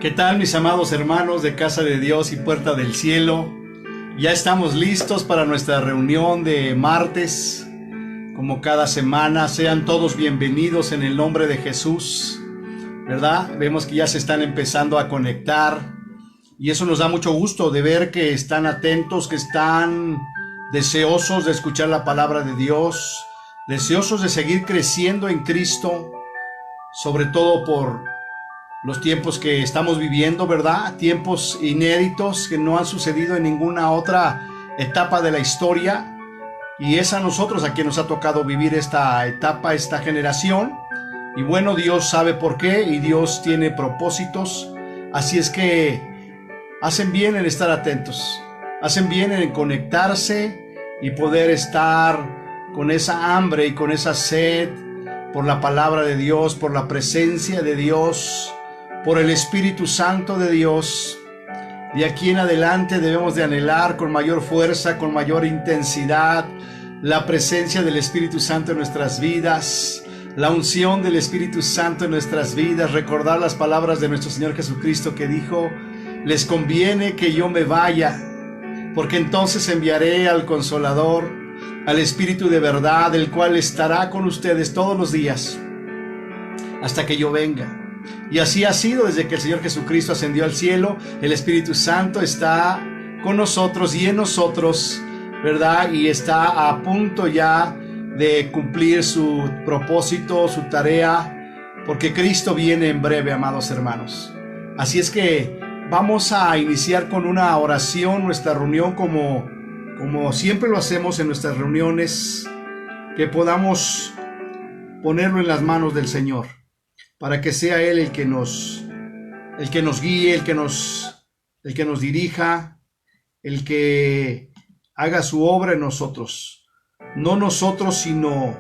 ¿Qué tal, mis amados hermanos de Casa de Dios y Puerta del Cielo? Ya estamos listos para nuestra reunión de martes. Como cada semana, sean todos bienvenidos en el nombre de Jesús, ¿verdad? Vemos que ya se están empezando a conectar y eso nos da mucho gusto de ver que están atentos, que están deseosos de escuchar la palabra de Dios, deseosos de seguir creciendo en Cristo, sobre todo por los tiempos que estamos viviendo, ¿verdad? Tiempos inéditos que no han sucedido en ninguna otra etapa de la historia. Y es a nosotros a quien nos ha tocado vivir esta etapa, esta generación. Y bueno, Dios sabe por qué y Dios tiene propósitos. Así es que hacen bien en estar atentos. Hacen bien en conectarse y poder estar con esa hambre y con esa sed por la palabra de Dios, por la presencia de Dios, por el Espíritu Santo de Dios. De aquí en adelante debemos de anhelar con mayor fuerza, con mayor intensidad, la presencia del Espíritu Santo en nuestras vidas, la unción del Espíritu Santo en nuestras vidas, recordar las palabras de nuestro Señor Jesucristo que dijo: les conviene que yo me vaya, porque entonces enviaré al Consolador, al Espíritu de verdad, el cual estará con ustedes todos los días, hasta que yo venga. Y así ha sido desde que el Señor Jesucristo ascendió al cielo. El Espíritu Santo está con nosotros y en nosotros, ¿verdad? Y está a punto ya de cumplir su propósito, su tarea, porque Cristo viene en breve, amados hermanos. Así es que vamos a iniciar con una oración nuestra reunión como siempre lo hacemos en nuestras reuniones, que podamos ponerlo en las manos del Señor, para que sea Él el que nos guíe, el que nos dirija, el que haga su obra en nosotros. No nosotros, sino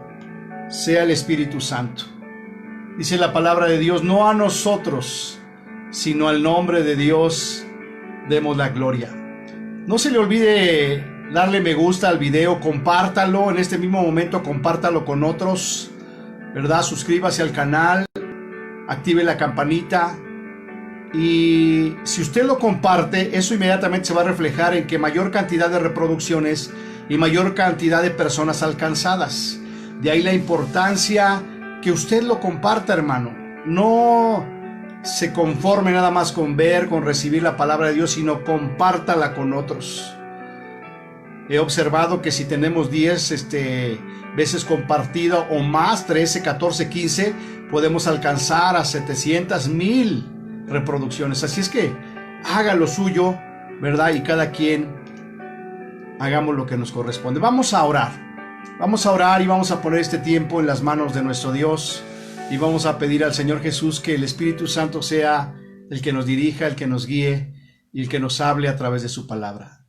sea el Espíritu Santo. Dice la palabra de Dios: no a nosotros, sino al nombre de Dios demos la gloria. No se le olvide darle me gusta al video, compártalo en este mismo momento, compártalo con otros, ¿verdad? Suscríbase al canal, active la campanita, y si usted lo comparte, eso inmediatamente se va a reflejar en que mayor cantidad de reproducciones y mayor cantidad de personas alcanzadas. De ahí la importancia que usted lo comparta, hermano. No se conforme nada más con ver, con recibir la palabra de Dios, sino compártala con otros. He observado que si tenemos 10 veces compartida o más, 13, 14, 15, podemos alcanzar a 700,000 reproducciones. Así es que haga lo suyo, ¿verdad? Y cada quien hagamos lo que nos corresponde. Vamos a orar y vamos a poner este tiempo en las manos de nuestro Dios y vamos a pedir al Señor Jesús que el Espíritu Santo sea el que nos dirija, el que nos guíe y el que nos hable a través de su palabra.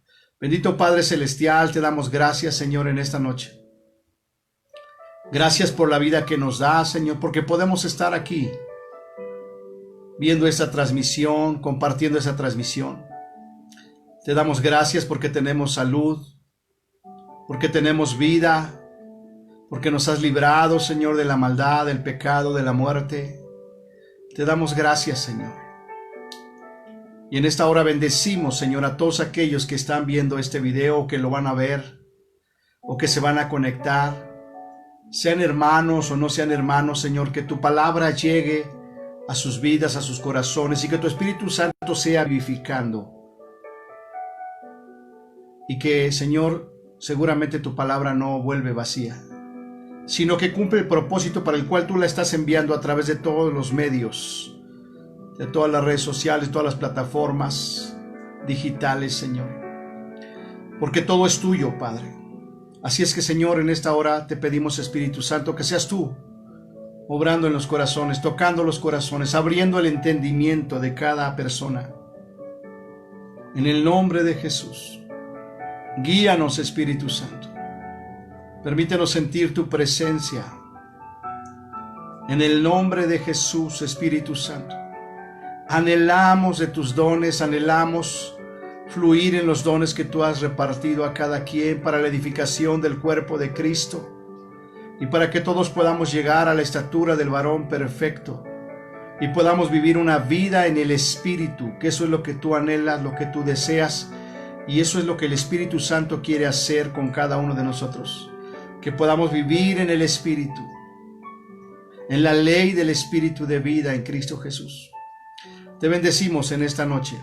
Bendito Padre Celestial, te damos gracias, Señor, en esta noche. Gracias por la vida que nos da, Señor, porque podemos estar aquí viendo esta transmisión, compartiendo esa transmisión. Te damos gracias porque tenemos salud, porque tenemos vida, porque nos has librado, Señor, de la maldad, del pecado, de la muerte. Te damos gracias, Señor. Y en esta hora bendecimos, Señor, a todos aquellos que están viendo este video, o que lo van a ver, o que se van a conectar. Sean hermanos o no sean hermanos, Señor, que tu palabra llegue a sus vidas, a sus corazones, y que tu Espíritu Santo sea vivificando. Y que, Señor, seguramente tu palabra no vuelve vacía, sino que cumple el propósito para el cual tú la estás enviando a través de todos los medios, de todas las redes sociales, todas las plataformas digitales, Señor. Porque todo es tuyo, Padre. Así es que, Señor, en esta hora te pedimos, Espíritu Santo, que seas tú obrando en los corazones, tocando los corazones, abriendo el entendimiento de cada persona. En el nombre de Jesús, guíanos, Espíritu Santo. Permítenos sentir tu presencia. En el nombre de Jesús, Espíritu Santo. Anhelamos de tus dones, anhelamos fluir en los dones que tú has repartido a cada quien para la edificación del cuerpo de Cristo y para que todos podamos llegar a la estatura del varón perfecto y podamos vivir una vida en el Espíritu, que eso es lo que tú anhelas, lo que tú deseas, y eso es lo que el Espíritu Santo quiere hacer con cada uno de nosotros, que podamos vivir en el Espíritu, en la ley del Espíritu de vida en Cristo Jesús. Te bendecimos en esta noche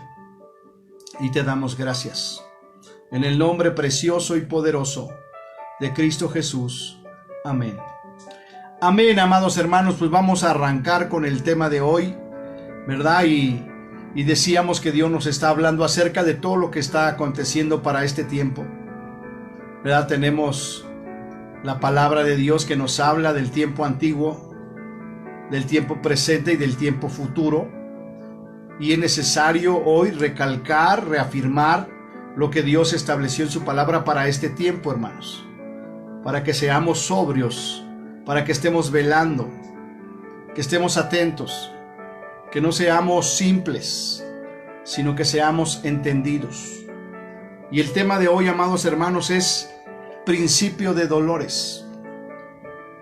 y te damos gracias. En el nombre precioso y poderoso de Cristo Jesús. Amén. Amén, amados hermanos, pues vamos a arrancar con el tema de hoy, ¿verdad? Y decíamos que Dios nos está hablando acerca de todo lo que está aconteciendo para este tiempo, ¿verdad? Tenemos la palabra de Dios que nos habla del tiempo antiguo, del tiempo presente y del tiempo futuro. Y es necesario hoy recalcar, reafirmar lo que Dios estableció en su palabra para este tiempo, hermanos. Para que seamos sobrios, para que estemos velando, que estemos atentos, que no seamos simples, sino que seamos entendidos. Y el tema de hoy, amados hermanos, es principio de dolores.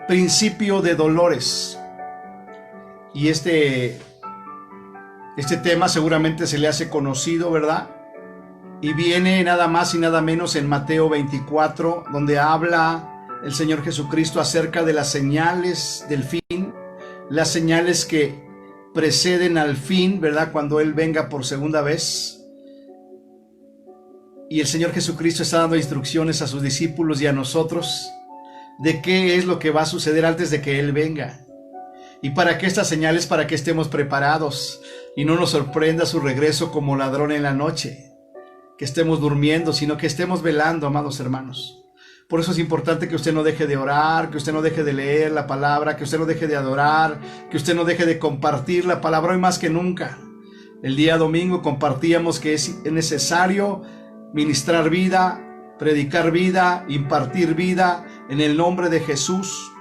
Principio de dolores. Y este tema seguramente se le hace conocido, ¿verdad? Y viene nada más y nada menos en Mateo 24, donde habla el Señor Jesucristo acerca de las señales del fin, las señales que preceden al fin, ¿verdad? Cuando Él venga por segunda vez. Y el Señor Jesucristo está dando instrucciones a sus discípulos y a nosotros de qué es lo que va a suceder antes de que Él venga. Y para que estas señales, para que estemos preparados y no nos sorprenda su regreso como ladrón en la noche, que estemos durmiendo, sino que estemos velando, amados hermanos. Por eso es importante que usted no deje de orar, que usted no deje de leer la palabra, que usted no deje de adorar, que usted no deje de compartir la palabra hoy más que nunca. El día domingo compartíamos que es necesario ministrar vida, predicar vida, impartir vida en el nombre de Jesús.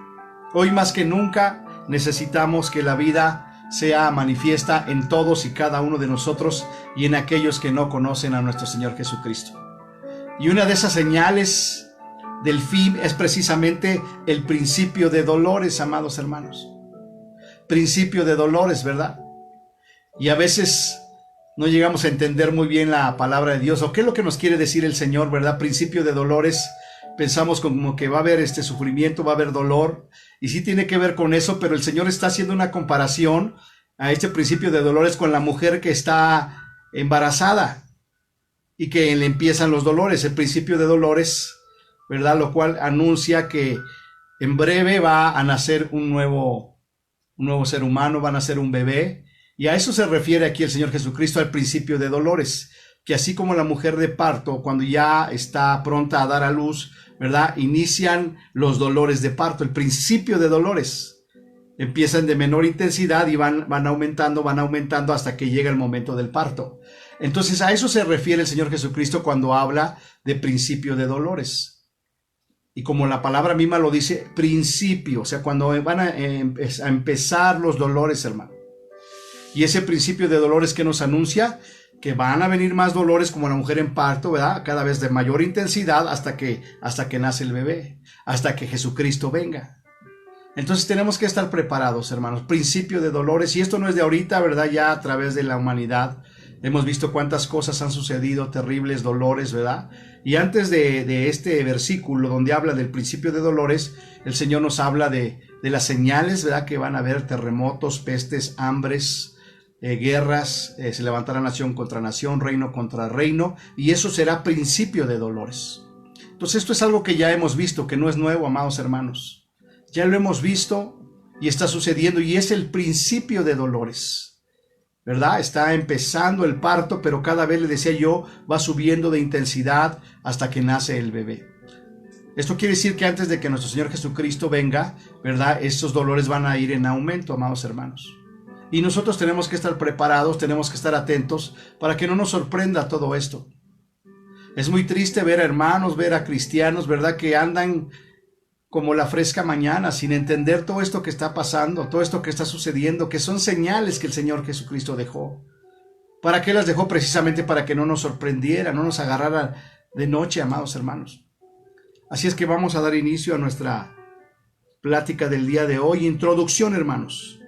Hoy más que nunca necesitamos que la vida sea manifiesta en todos y cada uno de nosotros y en aquellos que no conocen a nuestro Señor Jesucristo. Y una de esas señales del fin es precisamente el principio de dolores, amados hermanos. Principio de dolores, ¿verdad? Y a veces no llegamos a entender muy bien la palabra de Dios, o qué es lo que nos quiere decir el Señor, ¿verdad? Principio de dolores. Pensamos como que va a haber sufrimiento, va a haber dolor, y sí tiene que ver con eso, pero el Señor está haciendo una comparación a este principio de dolores con la mujer que está embarazada y que le empiezan los dolores, el principio de dolores, ¿verdad? Lo cual anuncia que en breve va a nacer un nuevo ser humano, va a nacer un bebé, y a eso se refiere aquí el Señor Jesucristo, al principio de dolores, que así como la mujer de parto, cuando ya está pronta a dar a luz, ¿verdad? Inician los dolores de parto, el principio de dolores. Empiezan de menor intensidad y van aumentando hasta que llega el momento del parto. Entonces a eso se refiere el Señor Jesucristo cuando habla de principio de dolores. Y como la palabra misma lo dice, principio, o sea, cuando van a empezar los dolores, hermano. Y ese principio de dolores que nos anuncia que van a venir más dolores como la mujer en parto, ¿verdad? Cada vez de mayor intensidad hasta que nace el bebé, hasta que Jesucristo venga. Entonces tenemos que estar preparados, hermanos. Principio de dolores, y esto no es de ahorita, ¿verdad? Ya a través de la humanidad hemos visto cuántas cosas han sucedido, terribles dolores, ¿verdad? Y antes de este versículo donde habla del principio de dolores, el Señor nos habla de las señales, ¿verdad? Que van a haber terremotos, pestes, hambres, guerras, se levantará nación contra nación, reino contra reino, y eso será principio de dolores. Entonces esto es algo que ya hemos visto, que no es nuevo, amados hermanos. Ya lo hemos visto y está sucediendo, y es el principio de dolores, ¿verdad? Está empezando el parto, pero cada vez, le decía yo, va subiendo de intensidad hasta que nace el bebé. Esto quiere decir que antes de que nuestro Señor Jesucristo venga, ¿verdad? Estos dolores van a ir en aumento, amados hermanos. Y nosotros tenemos que estar preparados, tenemos que estar atentos para que no nos sorprenda todo esto. Es muy triste ver a hermanos, ver a cristianos, ¿verdad? Que andan como la fresca mañana, sin entender todo esto que está pasando, todo esto que está sucediendo, que son señales que el Señor Jesucristo dejó. ¿Para qué las dejó? Precisamente para que no nos sorprendiera, no nos agarrara de noche, amados hermanos. Así es que vamos a dar inicio a nuestra plática del día de hoy. Introducción, hermanos.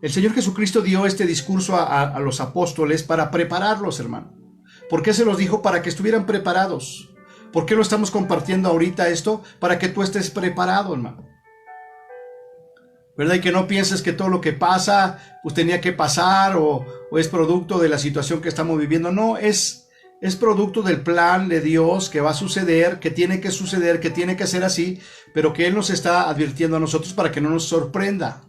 El Señor Jesucristo dio este discurso a los apóstoles para prepararlos, hermano. ¿Por qué se los dijo? Para que estuvieran preparados. ¿Por qué lo estamos compartiendo ahorita esto? Para que tú estés preparado, hermano. ¿Verdad? Y que no pienses que todo lo que pasa, pues tenía que pasar o es producto de la situación que estamos viviendo. No, es producto del plan de Dios que va a suceder, que tiene que suceder, que tiene que ser así, pero que Él nos está advirtiendo a nosotros para que no nos sorprenda,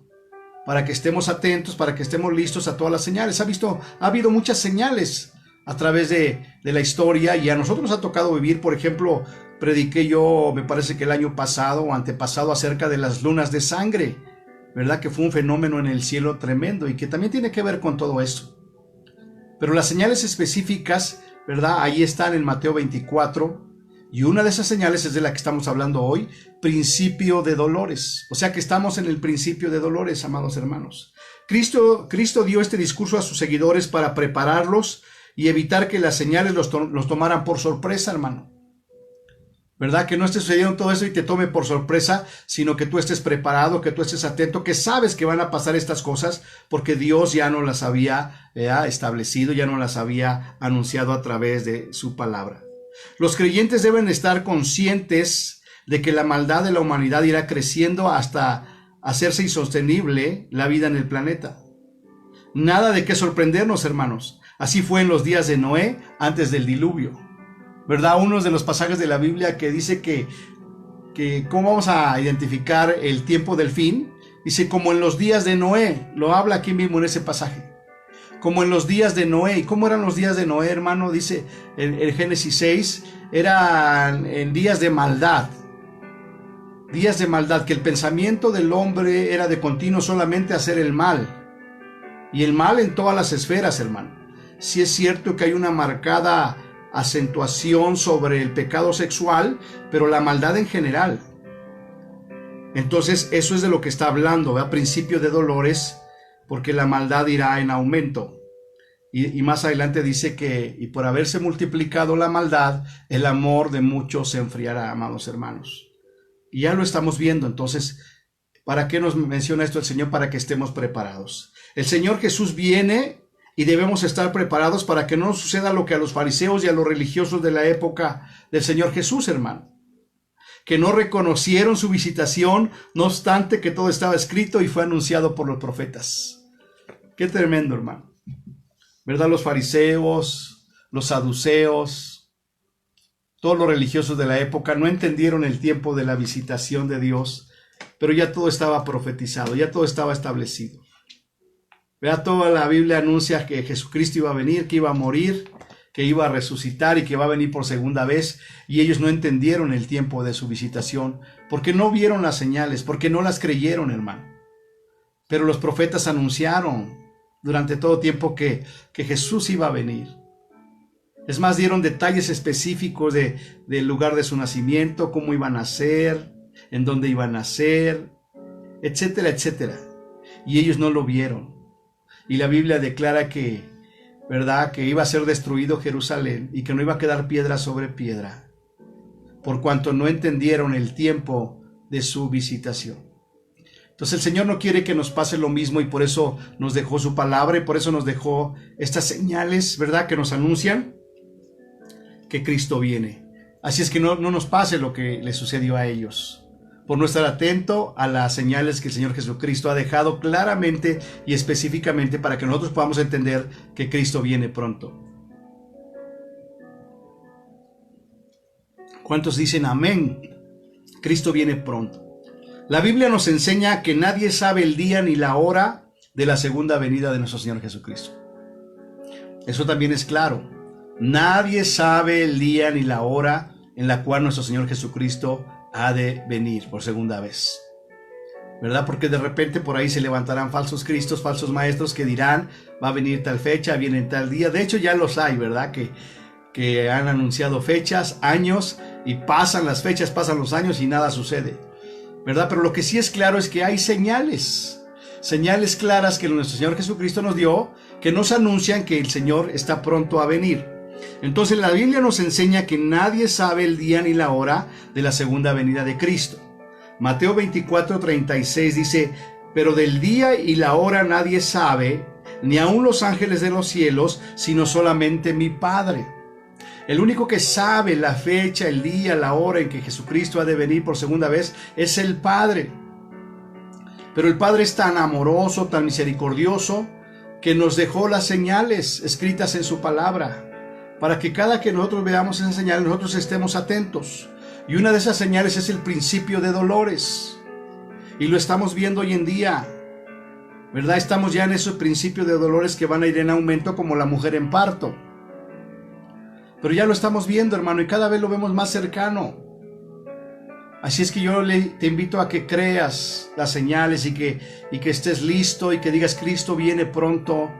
para que estemos atentos, para que estemos listos a todas las señales. Ha habido muchas señales a través de la historia y a nosotros nos ha tocado vivir. Por ejemplo, prediqué yo, me parece que el año pasado o antepasado, acerca de las lunas de sangre, ¿verdad? Que fue un fenómeno en el cielo tremendo y que también tiene que ver con todo esto. Pero las señales específicas, ¿verdad? Ahí están en Mateo 24 y una de esas señales es de la que estamos hablando hoy, principio de dolores. O sea que estamos en el principio de dolores, amados hermanos. Cristo dio este discurso a sus seguidores para prepararlos y evitar que las señales los tomaran por sorpresa, hermano. ¿Verdad? Que no esté sucediendo todo eso y te tome por sorpresa, sino que tú estés preparado, que tú estés atento, que sabes que van a pasar estas cosas porque Dios ya no las había establecido, ya no las había anunciado a través de su palabra. Los creyentes deben estar conscientes de que la maldad de la humanidad irá creciendo hasta hacerse insostenible la vida en el planeta. Nada de qué sorprendernos, hermanos. Así fue en los días de Noé antes del diluvio. ¿Verdad? Uno de los pasajes de la Biblia que dice que ¿cómo vamos a identificar el tiempo del fin? Dice, como en los días de Noé. Lo habla aquí mismo en ese pasaje. Como en los días de Noé. ¿Y cómo eran los días de Noé, hermano? Dice en Génesis 6, eran en días de maldad. Días de maldad, que el pensamiento del hombre era de continuo solamente hacer el mal. Y el mal en todas las esferas, hermano. Sí es cierto que hay una marcada acentuación sobre el pecado sexual, pero la maldad en general. Entonces eso es de lo que está hablando, ¿verdad? Principio de dolores, porque la maldad irá en aumento. Y más adelante dice que, y por haberse multiplicado la maldad, el amor de muchos se enfriará, amados hermanos. Y ya lo estamos viendo. Entonces, ¿para qué nos menciona esto el Señor? Para que estemos preparados. El Señor Jesús viene y debemos estar preparados para que no nos suceda lo que a los fariseos y a los religiosos de la época del Señor Jesús, hermano. Que no reconocieron su visitación, no obstante que todo estaba escrito y fue anunciado por los profetas. Qué tremendo, hermano. ¿Verdad? Los fariseos, los saduceos, todos los religiosos de la época no entendieron el tiempo de la visitación de Dios, pero ya todo estaba profetizado, ya todo estaba establecido. ¿Verdad? Toda la Biblia anuncia que Jesucristo iba a venir, que iba a morir, que iba a resucitar y que va a venir por segunda vez, y ellos no entendieron el tiempo de su visitación, porque no vieron las señales, porque no las creyeron, hermano. Pero los profetas anunciaron durante todo tiempo que Jesús iba a venir. Es más, dieron detalles específicos del lugar de su nacimiento, cómo iban a nacer, en dónde iban a nacer, etcétera, etcétera. Y ellos no lo vieron. Y la Biblia declara que, ¿verdad?, que iba a ser destruido Jerusalén y que no iba a quedar piedra sobre piedra, por cuanto no entendieron el tiempo de su visitación. Entonces el Señor no quiere que nos pase lo mismo y por eso nos dejó su palabra y por eso nos dejó estas señales, ¿verdad?, que nos anuncian que Cristo viene. Así es que no nos pase lo que le sucedió a ellos, por no estar atento a las señales que el Señor Jesucristo ha dejado claramente y específicamente para que nosotros podamos entender que Cristo viene pronto. ¿Cuántos dicen amén? Cristo viene pronto. La Biblia nos enseña que nadie sabe el día ni la hora de la segunda venida de nuestro Señor Jesucristo. Eso también es claro. Nadie sabe el día ni la hora en la cual nuestro Señor Jesucristo ha de venir por segunda vez, ¿verdad? Porque de repente por ahí se levantarán falsos cristos, falsos maestros que dirán, va a venir tal fecha, viene tal día. De hecho ya los hay, ¿verdad? Que han anunciado fechas, años, y pasan las fechas, pasan los años y nada sucede, ¿verdad? Pero lo que sí es claro es que hay señales claras que nuestro Señor Jesucristo nos dio, que nos anuncian que el Señor está pronto a venir. Entonces la Biblia nos enseña que nadie sabe el día ni la hora de la segunda venida de Cristo. Mateo 24:36 dice, pero del día y la hora nadie sabe, ni aun los ángeles de los cielos, sino solamente mi Padre. El único que sabe la fecha, el día, la hora en que Jesucristo ha de venir por segunda vez es el Padre. Pero el Padre es tan amoroso, tan misericordioso, que nos dejó las señales escritas en su palabra, para que cada que nosotros veamos esas señales, nosotros estemos atentos. Y una de esas señales es el principio de dolores. Y lo estamos viendo hoy en día, ¿verdad? Estamos ya en esos principios de dolores que van a ir en aumento, como la mujer en parto. Pero ya lo estamos viendo, hermano, y cada vez lo vemos más cercano. Así es que yo te invito a que creas las señales y que estés listo y que digas: Cristo viene pronto.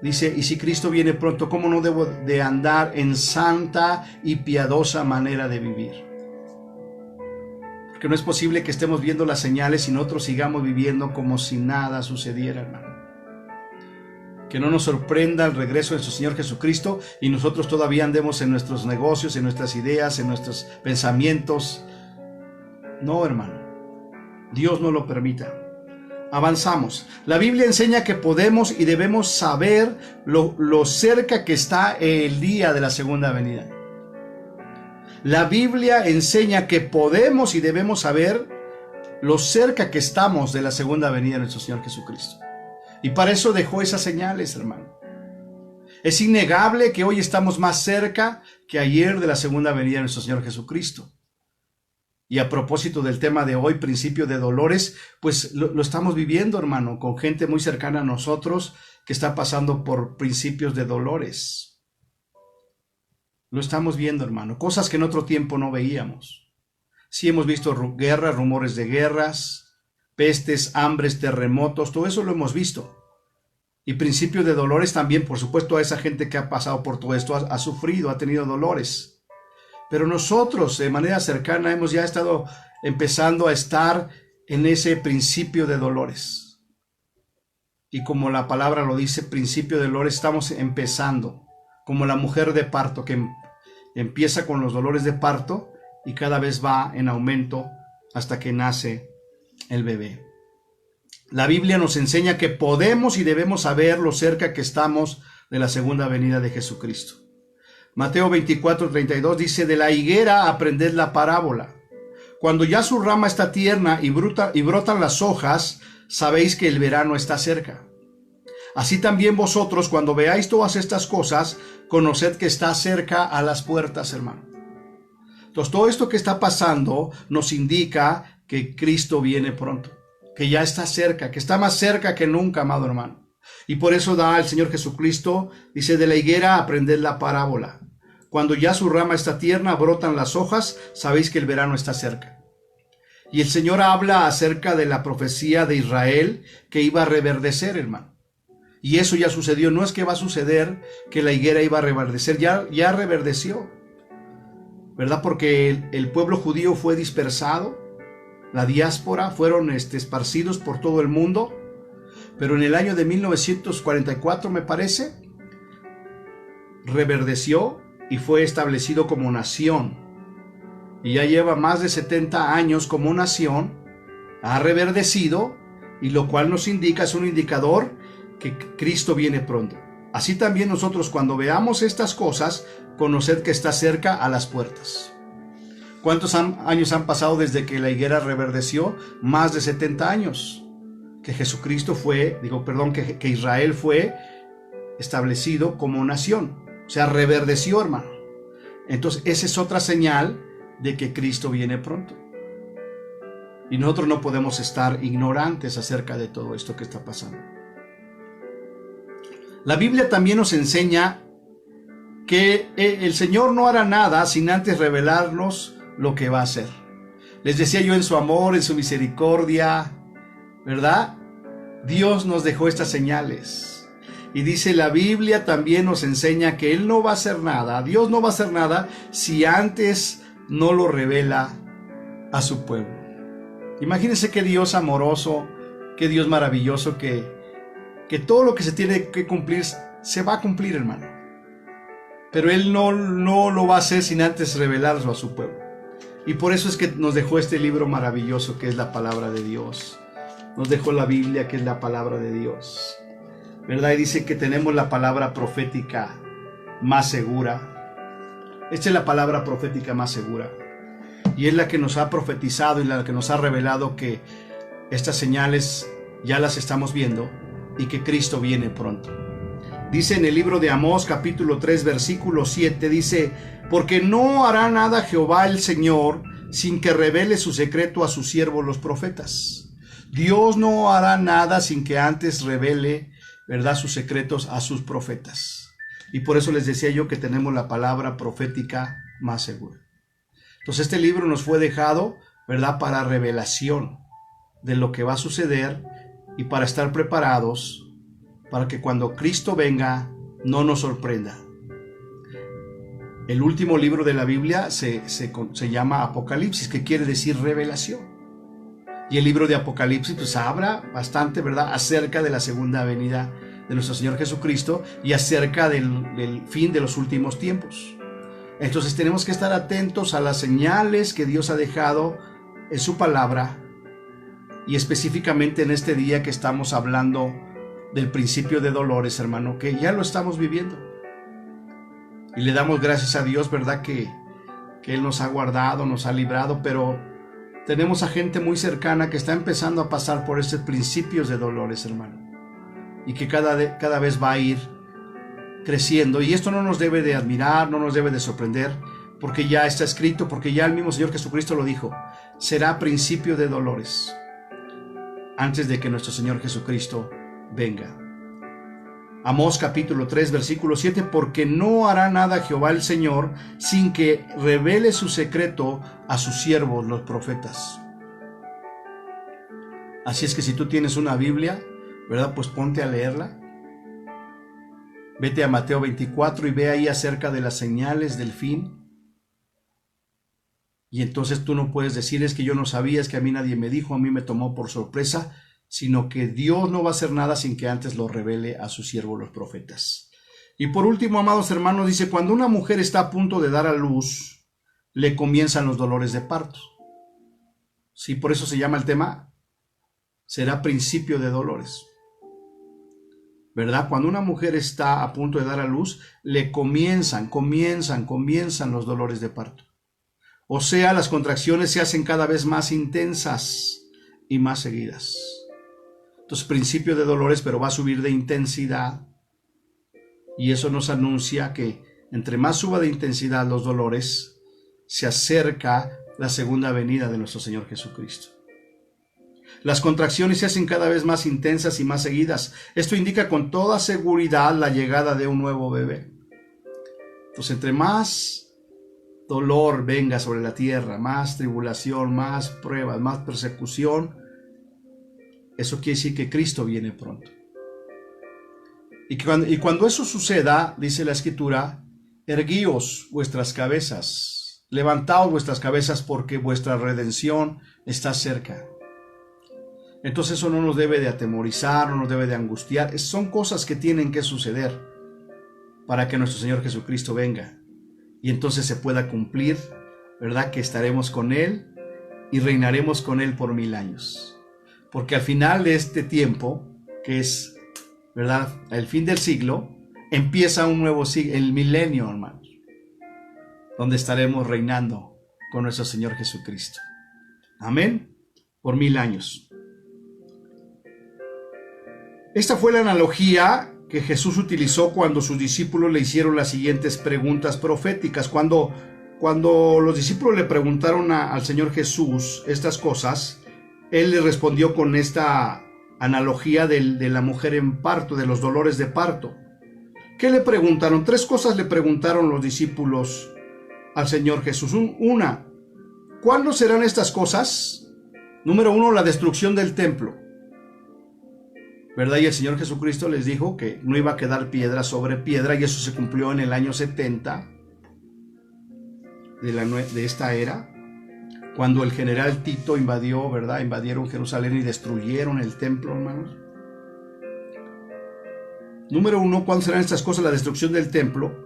Dice: y si Cristo viene pronto, ¿cómo no debo de andar en santa y piadosa manera de vivir? Porque no es posible que estemos viendo las señales y nosotros sigamos viviendo como si nada sucediera, hermano. Que no nos sorprenda el regreso de nuestro Señor Jesucristo y nosotros todavía andemos en nuestros negocios, en nuestras ideas, en nuestros pensamientos. No, hermano, Dios no lo permita. Avanzamos. La Biblia enseña que podemos y debemos saber lo cerca que está el día de la segunda venida. La Biblia enseña que podemos y debemos saber lo cerca que estamos de la segunda venida de nuestro Señor Jesucristo. Y para eso dejó esas señales, hermano. Es innegable que hoy estamos más cerca que ayer de la segunda venida de nuestro Señor Jesucristo. Y a propósito del tema de hoy, principio de dolores, pues lo estamos viviendo, hermano, con gente muy cercana a nosotros que está pasando por principios de dolores. Lo estamos viendo, hermano, cosas que en otro tiempo no veíamos. Sí hemos visto guerras, rumores de guerras, pestes, hambres, terremotos, todo eso lo hemos visto. Y principio de dolores también, por supuesto, a esa gente que ha pasado por todo esto ha sufrido, ha tenido dolores. Pero nosotros de manera cercana hemos ya estado empezando a estar en ese principio de dolores. Y como la palabra lo dice, principio de dolores, estamos empezando. Como la mujer de parto que empieza con los dolores de parto y cada vez va en aumento hasta que nace el bebé. La Biblia nos enseña que podemos y debemos saber lo cerca que estamos de la segunda venida de Jesucristo. Mateo 24:32 dice: de la higuera aprended la parábola. Cuando ya su rama está tierna y brotan las hojas, sabéis que el verano está cerca. Así también vosotros, cuando veáis todas estas cosas, conoced que está cerca a las puertas, hermano. Entonces, todo esto que está pasando nos indica que Cristo viene pronto, que ya está cerca, que está más cerca que nunca, amado hermano. Y por eso da el Señor Jesucristo, dice: de la higuera aprended la parábola. Cuando ya su rama está tierna, brotan las hojas, sabéis que el verano está cerca. Y el Señor habla acerca de la profecía de Israel que iba a reverdecer, hermano. Y eso ya sucedió. No es que va a suceder que la higuera iba a reverdecer, ya reverdeció, ¿verdad? Porque el pueblo judío fue dispersado, la diáspora, fueron esparcidos por todo el mundo. Pero en el año de 1944, me parece, reverdeció y fue establecido como nación. Y ya lleva más de 70 años como nación, ha reverdecido, y lo cual nos indica, es un indicador que Cristo viene pronto. Así también nosotros, cuando veamos estas cosas, conoced que está cerca a las puertas. ¿Cuántos años han pasado desde que la higuera reverdeció? Más de 70 años. Que Jesucristo que Israel fue establecido como nación. O sea, reverdeció, hermano. Entonces, esa es otra señal de que Cristo viene pronto. Y nosotros no podemos estar ignorantes acerca de todo esto que está pasando. La Biblia también nos enseña que el Señor no hará nada sin antes revelarnos lo que va a hacer. Les decía yo, en su amor, en su misericordia, ¿verdad? Dios nos dejó estas señales. Y dice la Biblia también nos enseña que Él no va a hacer nada, Dios no va a hacer nada si antes no lo revela a su pueblo. Imagínense qué Dios amoroso, qué Dios maravilloso, que todo lo que se tiene que cumplir se va a cumplir, hermano. Pero Él no lo va a hacer sin antes revelarlo a su pueblo. Y por eso es que nos dejó este libro maravilloso que es la palabra de Dios. nos dejó la Biblia, que es la palabra de Dios, ¿verdad? Y dice que tenemos la palabra profética más segura. Esta es la palabra profética más segura. Y es la que nos ha profetizado y la que nos ha revelado que estas señales ya las estamos viendo y que Cristo viene pronto. Dice en el libro de Amós, capítulo 3, versículo 7, dice: porque no hará nada Jehová el Señor sin que revele su secreto a sus siervos los profetas. Dios no hará nada sin que antes revele, ¿verdad?, sus secretos a sus profetas. Y por eso les decía yo que tenemos la palabra profética más segura. Entonces este libro nos fue dejado, ¿verdad?, para revelación de lo que va a suceder y para estar preparados para que cuando Cristo venga no nos sorprenda. El último libro de la Biblia se llama Apocalipsis, que quiere decir revelación. Y el libro de Apocalipsis pues habla bastante, ¿verdad?, acerca de la segunda venida de nuestro Señor Jesucristo y acerca del fin de los últimos tiempos. Entonces tenemos que estar atentos a las señales que Dios ha dejado en su palabra, y específicamente en este día que estamos hablando del principio de dolores, hermano, que ya lo estamos viviendo. Y le damos gracias a Dios, ¿verdad?, que Él nos ha guardado, nos ha librado, pero tenemos a gente muy cercana que está empezando a pasar por estos principios de dolores, hermano, y que cada vez va a ir creciendo. Y esto no nos debe de admirar, no nos debe de sorprender, porque ya está escrito, porque ya el mismo Señor Jesucristo lo dijo: será principio de dolores antes de que nuestro Señor Jesucristo venga. Amós capítulo 3 versículo 7: porque no hará nada Jehová el Señor sin que revele su secreto a sus siervos los profetas. Así es que si tú tienes una Biblia, ¿verdad?, pues ponte a leerla. Vete a Mateo 24 y ve ahí acerca de las señales del fin. Y entonces tú no puedes decir: es que yo no sabía, es que a mí nadie me dijo, a mí me tomó por sorpresa, sino que Dios no va a hacer nada sin que antes lo revele a sus siervos los profetas. Y por último, amados hermanos, dice: cuando una mujer está a punto de dar a luz, le comienzan los dolores de parto. Sí, por eso se llama el tema, será principio de dolores, ¿verdad? Cuando una mujer está a punto de dar a luz, le comienzan los dolores de parto. O sea, las contracciones se hacen cada vez más intensas y más seguidas. Entonces, principio de dolores, pero va a subir de intensidad. Y eso nos anuncia que entre más suba de intensidad los dolores, se acerca la segunda venida de nuestro Señor Jesucristo. Las contracciones se hacen cada vez más intensas y más seguidas. Esto indica con toda seguridad la llegada de un nuevo bebé. Entonces, entre más dolor venga sobre la tierra, más tribulación, más pruebas, más persecución, eso quiere decir que Cristo viene pronto. Y cuando eso suceda, dice la Escritura: erguíos vuestras cabezas, levantaos vuestras cabezas, porque vuestra redención está cerca. Entonces eso no nos debe de atemorizar, no nos debe de angustiar. Son cosas que tienen que suceder para que nuestro Señor Jesucristo venga. Y entonces se pueda cumplir, ¿verdad?, que estaremos con Él y reinaremos con Él por 1000 años. Porque al final de este tiempo, que es, ¿verdad?, el fin del siglo, empieza un nuevo siglo, el milenio, hermanos, donde estaremos reinando con nuestro Señor Jesucristo. Amén. Por 1000 años. Esta fue la analogía que Jesús utilizó cuando sus discípulos le hicieron las siguientes preguntas proféticas. Cuando los discípulos le preguntaron al Señor Jesús estas cosas, Él les respondió con esta analogía de la mujer en parto, de los dolores de parto. ¿Qué le preguntaron? 3 cosas le preguntaron los discípulos al Señor Jesús. Una, ¿cuándo serán estas cosas? Número 1, la destrucción del templo, ¿verdad? Y el Señor Jesucristo les dijo que no iba a quedar piedra sobre piedra, y eso se cumplió en el año 70 de esta era, cuando el general Tito invadió, ¿verdad? Invadieron Jerusalén y destruyeron el templo, hermanos. Número 1, ¿cuándo serán estas cosas? La destrucción del templo.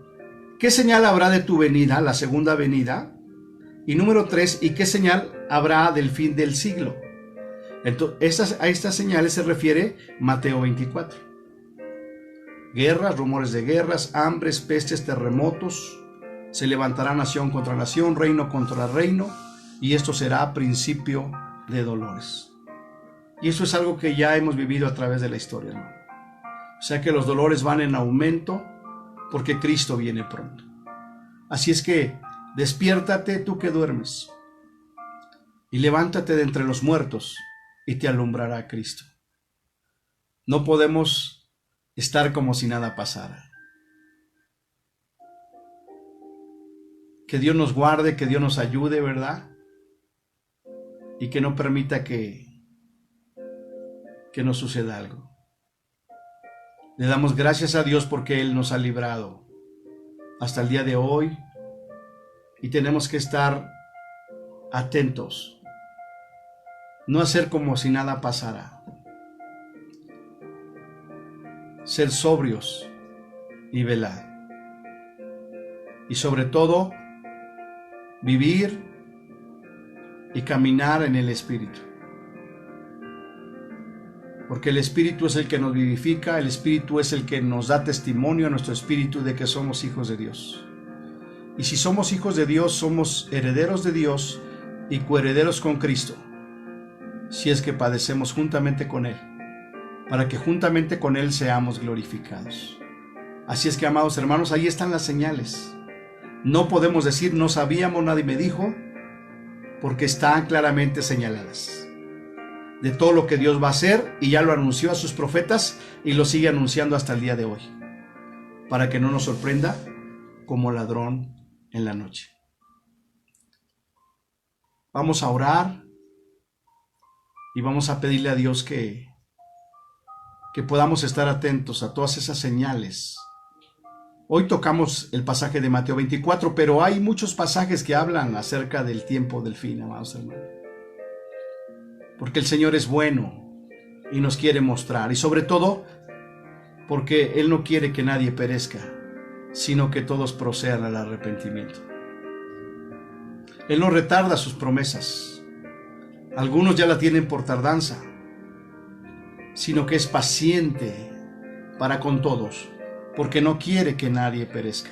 ¿Qué señal habrá de tu venida, la segunda venida? Y número 3, ¿y qué señal habrá del fin del siglo? Entonces, a estas señales se refiere Mateo 24. Guerras, rumores de guerras, hambres, pestes, terremotos. Se levantará nación contra nación, reino contra reino, y esto será principio de dolores. Y eso es algo que ya hemos vivido a través de la historia, hermano. O sea que los dolores van en aumento porque Cristo viene pronto. Así es que despiértate tú que duermes y levántate de entre los muertos y te alumbrará Cristo. No podemos estar como si nada pasara. Que Dios nos guarde, que Dios nos ayude, ¿verdad? Y que no permita que nos suceda algo. Le damos gracias a Dios porque Él nos ha librado hasta el día de hoy y tenemos que estar atentos, no hacer como si nada pasara, ser sobrios y velar, y sobre todo vivir y caminar en el Espíritu. Porque el Espíritu es el que nos vivifica, el Espíritu es el que nos da testimonio a nuestro espíritu de que somos hijos de Dios. Y si somos hijos de Dios, somos herederos de Dios y coherederos con Cristo, si es que padecemos juntamente con Él, para que juntamente con Él seamos glorificados. Así es que, amados hermanos, ahí están las señales. No podemos decir no sabíamos, nadie me dijo, porque están claramente señaladas de todo lo que Dios va a hacer, y ya lo anunció a sus profetas y lo sigue anunciando hasta el día de hoy, para que no nos sorprenda como ladrón en la noche. Vamos a orar y vamos a pedirle a Dios que podamos estar atentos a todas esas señales. Hoy tocamos el pasaje de Mateo 24, pero hay muchos pasajes que hablan acerca del tiempo del fin, amados hermanos. Porque el Señor es bueno y nos quiere mostrar, y sobre todo porque Él no quiere que nadie perezca, sino que todos procedan al arrepentimiento. Él no retarda sus promesas. Algunos ya la tienen por tardanza, sino que es paciente para con todos, porque no quiere que nadie perezca,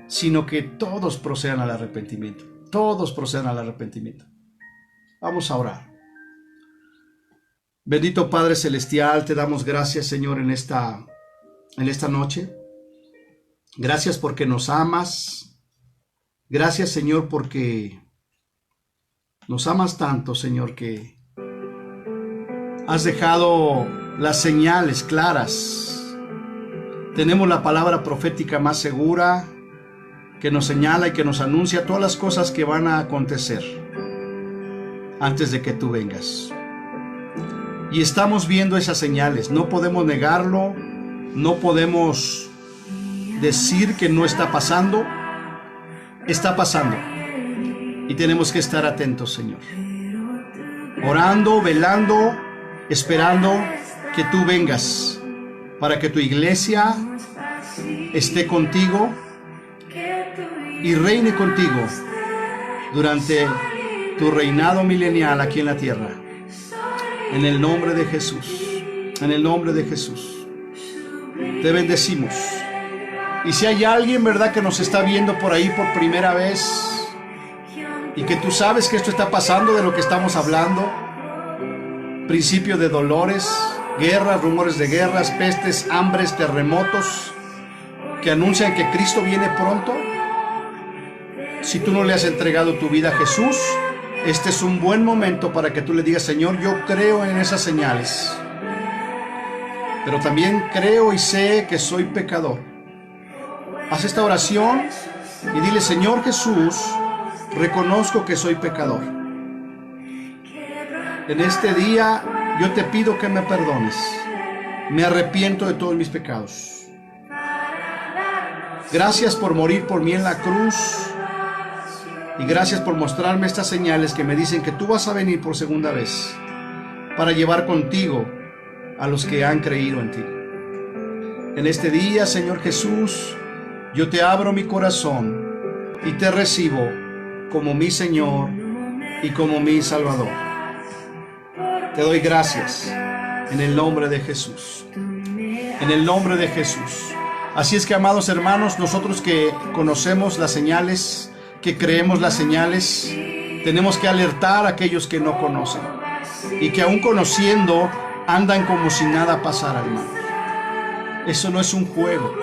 sino que todos procedan al arrepentimiento. Todos procedan al arrepentimiento. Vamos a orar. Bendito Padre Celestial, te damos gracias, Señor, en esta noche. Gracias porque nos amas. Gracias, Señor, porque nos amas tanto, Señor, que has dejado las señales claras. Tenemos la palabra profética más segura que nos señala y que nos anuncia todas las cosas que van a acontecer antes de que tú vengas. Y estamos viendo esas señales, no podemos negarlo, no podemos decir que no está pasando. Está pasando y tenemos que estar atentos, Señor, orando, velando, esperando que tú vengas para que tu iglesia esté contigo y reine contigo durante tu reinado milenial aquí en la tierra. En el nombre de Jesús, en el nombre de Jesús, te bendecimos. Y si hay alguien, ¿verdad?, que nos está viendo por ahí por primera vez y que tú sabes que esto está pasando, de lo que estamos hablando, principio de dolores, guerras, rumores de guerras, pestes, hambres, terremotos, que anuncian que Cristo viene pronto, si tú no le has entregado tu vida a Jesús, este es un buen momento para que tú le digas: Señor, yo creo en esas señales, pero también creo y sé que soy pecador. Haz esta oración y dile: Señor Jesús, reconozco que soy pecador. En este día yo te pido que me perdones. Me arrepiento de todos mis pecados. Gracias por morir por mí en la cruz. Y gracias por mostrarme estas señales que me dicen que tú vas a venir por segunda vez para llevar contigo a los que han creído en ti. En este día, Señor Jesús, yo te abro mi corazón y te recibo como mi Señor y como mi Salvador. Te doy gracias en el nombre de Jesús. En el nombre de Jesús. Así es que, amados hermanos, nosotros que conocemos las señales, que creemos las señales, tenemos que alertar a aquellos que no conocen y que aún conociendo andan como si nada pasara, hermanos. Eso no es un juego.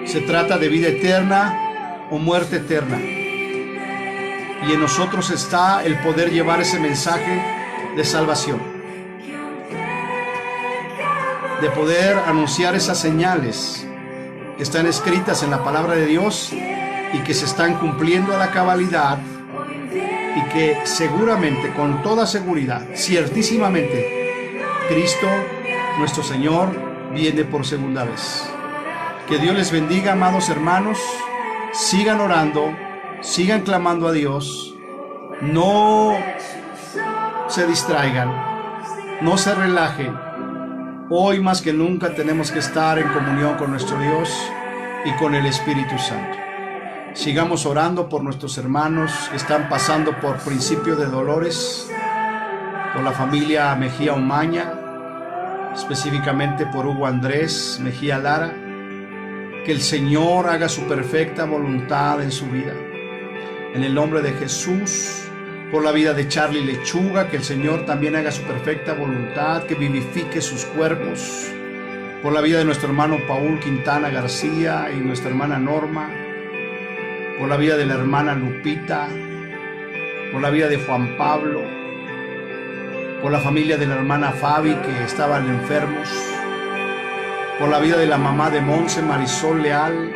Se trata de vida eterna o muerte eterna. Y en nosotros está el poder llevar ese mensaje de salvación, de poder anunciar esas señales que están escritas en la palabra de Dios y que se están cumpliendo a la cabalidad, y que seguramente, con toda seguridad, ciertísimamente, Cristo, nuestro Señor, viene por segunda vez. Que Dios les bendiga, amados hermanos. Sigan orando, sigan clamando a Dios. No se distraigan, no se relajen. Hoy más que nunca tenemos que estar en comunión con nuestro Dios y con el Espíritu Santo. Sigamos orando por nuestros hermanos que están pasando por principio de dolores, por la familia Mejía Umaña, específicamente por Hugo Andrés Mejía Lara. Que el Señor haga su perfecta voluntad en su vida. En el nombre de Jesús. Por la vida de Charlie Lechuga, que el Señor también haga su perfecta voluntad, que vivifique sus cuerpos. Por la vida de nuestro hermano Paul Quintana García y nuestra hermana Norma. Por la vida de la hermana Lupita. Por la vida de Juan Pablo. Por la familia de la hermana Fabi, que estaban enfermos. Por la vida de la mamá de Monse, Marisol Leal.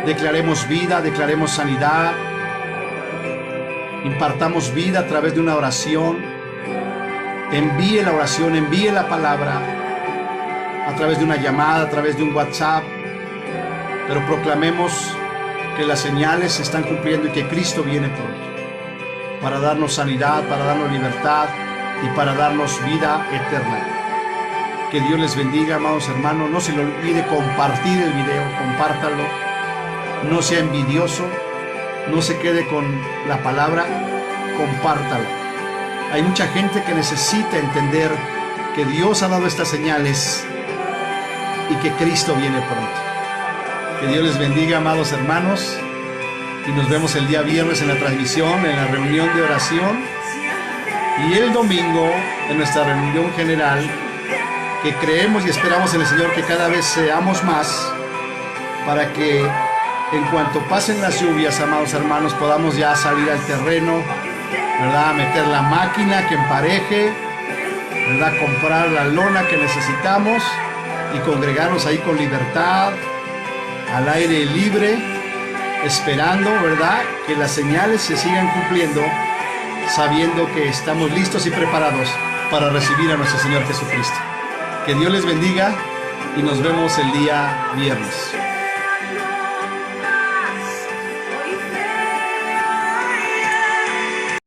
Declaremos vida, declaremos sanidad. Impartamos vida a través de una oración. Envíe la oración, envíe la palabra a través de una llamada, a través de un WhatsApp. Pero proclamemos que las señales se están cumpliendo y que Cristo viene pronto para darnos sanidad, para darnos libertad y para darnos vida eterna. Que Dios les bendiga, amados hermanos. No se le olvide compartir el video, compártalo. No sea envidioso. No se quede con la palabra, compártala. Hay mucha gente que necesita entender que Dios ha dado estas señales y que Cristo viene pronto. Que Dios les bendiga, amados hermanos, y nos vemos el día viernes en la transmisión, en la reunión de oración, y el domingo en nuestra reunión general, que creemos y esperamos en el Señor que cada vez seamos más, para que en cuanto pasen las lluvias, amados hermanos, podamos ya salir al terreno, ¿verdad? Meter la máquina que empareje, ¿verdad? Comprar la lona que necesitamos y congregarnos ahí con libertad, al aire libre, esperando, ¿verdad? Que las señales se sigan cumpliendo, sabiendo que estamos listos y preparados para recibir a nuestro Señor Jesucristo. Que Dios les bendiga y nos vemos el día viernes.